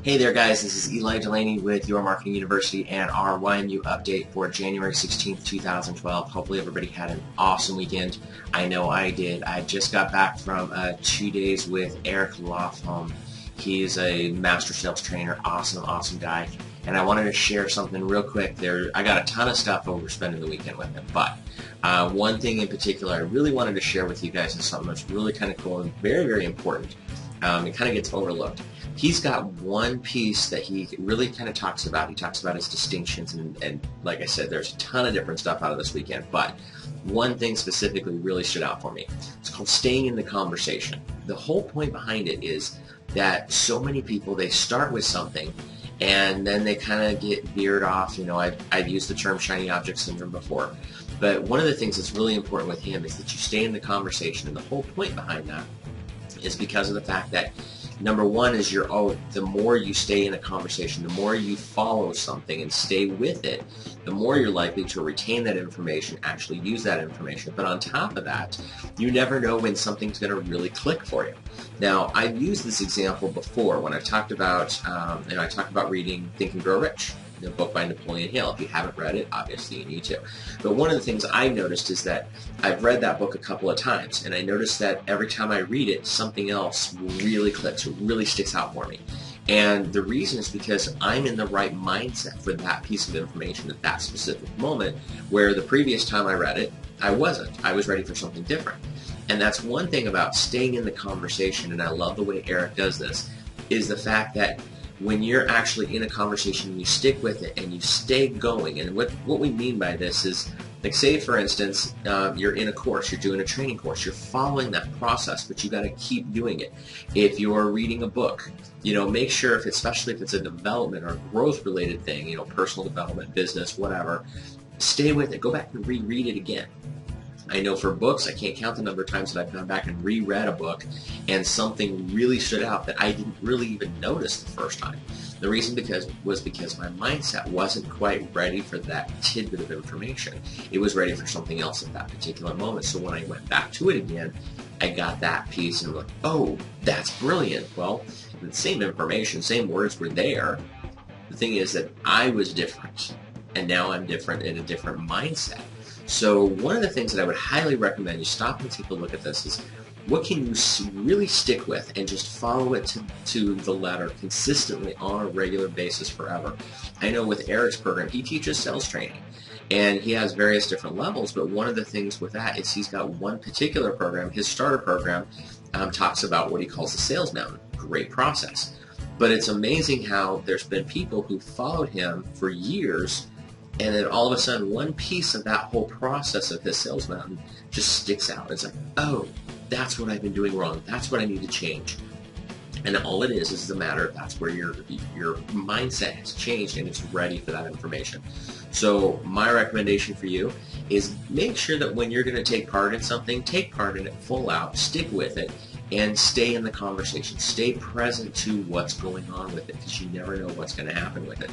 Hey there guys, this is Eli Delaney with Your Marketing University and our YMU update for January 16th, 2012. Hopefully everybody had an awesome weekend. I know I did. I just got back from 2 days with Eric Lothholm. He's a master sales trainer, awesome guy. And I wanted to share something real quick there. I got a ton of stuff over spending the weekend with him, but one thing in particular I really wanted to share with you guys is something that's really kind of cool and very important. It kind of gets overlooked. He's got one piece that he really kind of talks about. He talks about his distinctions, and like I said, there's a ton of different stuff out of this weekend, but one thing specifically really stood out for me. It's called staying in the conversation. The whole point behind it is that so many people, they start with something and then they kind of get veered off. You know, I've used the term shiny object syndrome before, but one of the things that's really important with him is that you stay in the conversation, and the whole point behind that is because of the fact that number one is the more you stay in a conversation, the more you follow something and stay with it, the more you're likely to retain that information, actually use that information. But on top of that, you never know when something's going to really click for you. Now, I've used this example before when I've talked about, I talked about reading Think and Grow Rich, the book by Napoleon Hill. If you haven't read it, obviously you need to. But one of the things I've noticed is that I've read that book a couple of times, and I noticed that every time I read it, something else really clicks, it really sticks out for me. And the reason is because I'm in the right mindset for that piece of information at that specific moment, where the previous time I read it, I wasn't. I was ready for something different. And that's one thing about staying in the conversation, and I love the way Eric does this, is the fact that when you're actually in a conversation, you stick with it and you stay going. And what we mean by this is, like, say for instance, you're in a course, you're doing a training course, you're following that process, but you got to keep doing it. If you're reading a book, you know, make sure, especially if it's a development or growth related thing, you know, personal development, business, whatever, stay with it. Go back and reread it again. I know for books, I can't count the number of times that I've gone back and reread a book and something really stood out that I didn't really even notice the first time. The reason was because my mindset wasn't quite ready for that tidbit of information. It was ready for something else at that particular moment. So when I went back to it again, I got that piece and I'm like, oh, that's brilliant. Well, the same information, same words were there. The thing is that I was different, and now I'm different in a different mindset. So one of the things that I would highly recommend you stop and take a look at this is, what can you really stick with and just follow it to the letter consistently on a regular basis forever? I know with Eric's program, he teaches sales training, and he has various different levels, but one of the things with that is he's got one particular program, his starter program, talks about what he calls the sales mountain. Great process. But it's amazing how there's been people who followed him for years, and then all of a sudden, one piece of that whole process of his sales mountain just sticks out. It's like, oh, that's what I've been doing wrong. That's what I need to change. And all it is a matter of that's where your mindset has changed and it's ready for that information. So my recommendation for you is make sure that when you're going to take part in something, take part in it full out, stick with it, and stay in the conversation. Stay present to what's going on with it, because you never know what's going to happen with it.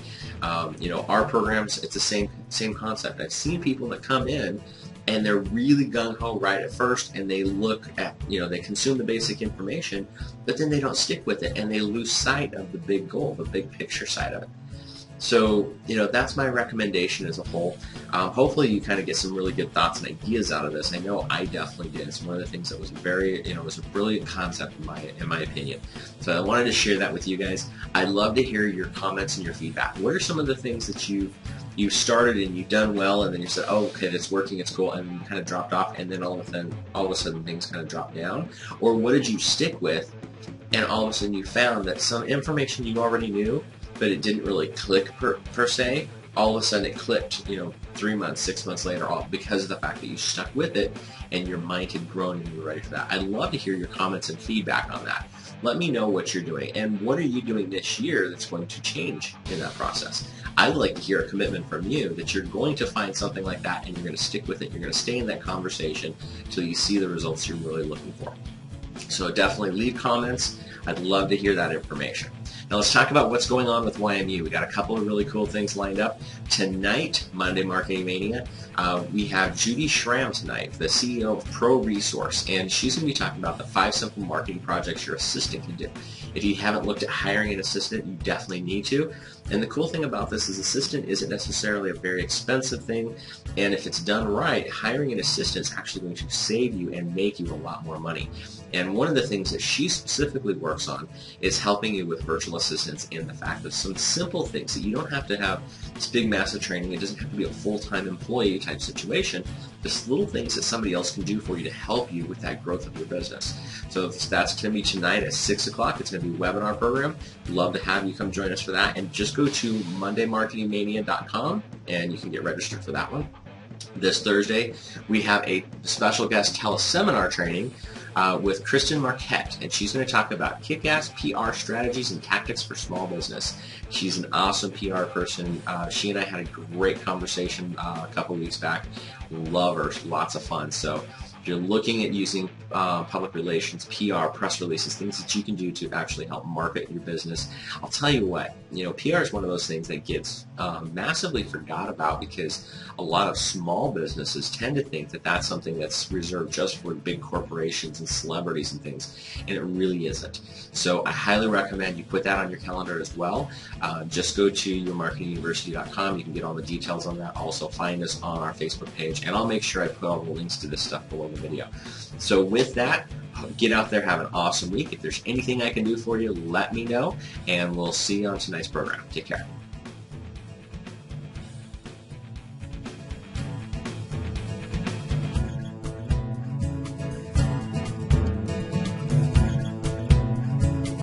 You know, our programs, it's the same concept. I've seen people that come in and they're really gung-ho right at first, and they look at, you know, they consume the basic information, but then they don't stick with it, and they lose sight of the big goal, the big picture side of it. So, you know, that's my recommendation as a whole. Hopefully you kind of get some really good thoughts and ideas out of this. I know I definitely did. It's one of the things that was was a brilliant concept in my opinion. So I wanted to share that with you guys. I'd love to hear your comments and your feedback. What are some of the things that you've started and you've done well, and then you said, oh, okay, it's working, it's cool, and you kind of dropped off, and then all of a sudden things kind of dropped down? Or what did you stick with, and all of a sudden you found that some information you already knew, but it didn't really click per se, all of a sudden it clicked, you know, 3 months, 6 months later, all because of the fact that you stuck with it and your mind had grown and you were ready for that. I'd love to hear your comments and feedback on that. Let me know what you're doing, and what are you doing this year that's going to change in that process. I would like to hear a commitment from you that you're going to find something like that and you're going to stick with it. You're going to stay in that conversation until you see the results you're really looking for. So definitely leave comments. I'd love to hear that information. Now let's talk about what's going on with YMU. We got a couple of really cool things lined up. Tonight, Monday Marketing Mania, we have Judy Schramm tonight, the CEO of Pro Resource, and she's going to be talking about the 5 simple marketing projects your assistant can do. If you haven't looked at hiring an assistant, you definitely need to. And the cool thing about this is assistant isn't necessarily a very expensive thing, and if it's done right, hiring an assistant is actually going to save you and make you a lot more money. And one of the things that she specifically works on is helping you with virtual assistants and the fact of some simple things that you don't have to have this big massive training. It doesn't have to be a full-time employee type situation. Just little things that somebody else can do for you to help you with that growth of your business. So that's going to be tonight at 6 o'clock. It's going to be a webinar program. Love to have you come join us for that. And just go to mondaymarketingmania.com and you can get registered for that one. This Thursday, we have a special guest teleseminar training with Kristen Marquette, and she's going to talk about kick-ass PR strategies and tactics for small business. She's an awesome PR person. She and I had a great conversation a couple weeks back. Love her. Lots of fun. So if you're looking at using public relations, PR, press releases, things that you can do to actually help market your business, I'll tell you what, PR is one of those things that gets massively forgot about because a lot of small businesses tend to think that that's something that's reserved just for big corporations and celebrities and things, and it really isn't. So I highly recommend you put that on your calendar as well. Just go to yourmarketinguniversity.com. You can get all the details on that. Also find us on our Facebook page, and I'll make sure I put all the links to this stuff below the video. So with that, get out there, have an awesome week. If there's anything I can do for you, let me know, and we'll see you on tonight's program. Take care.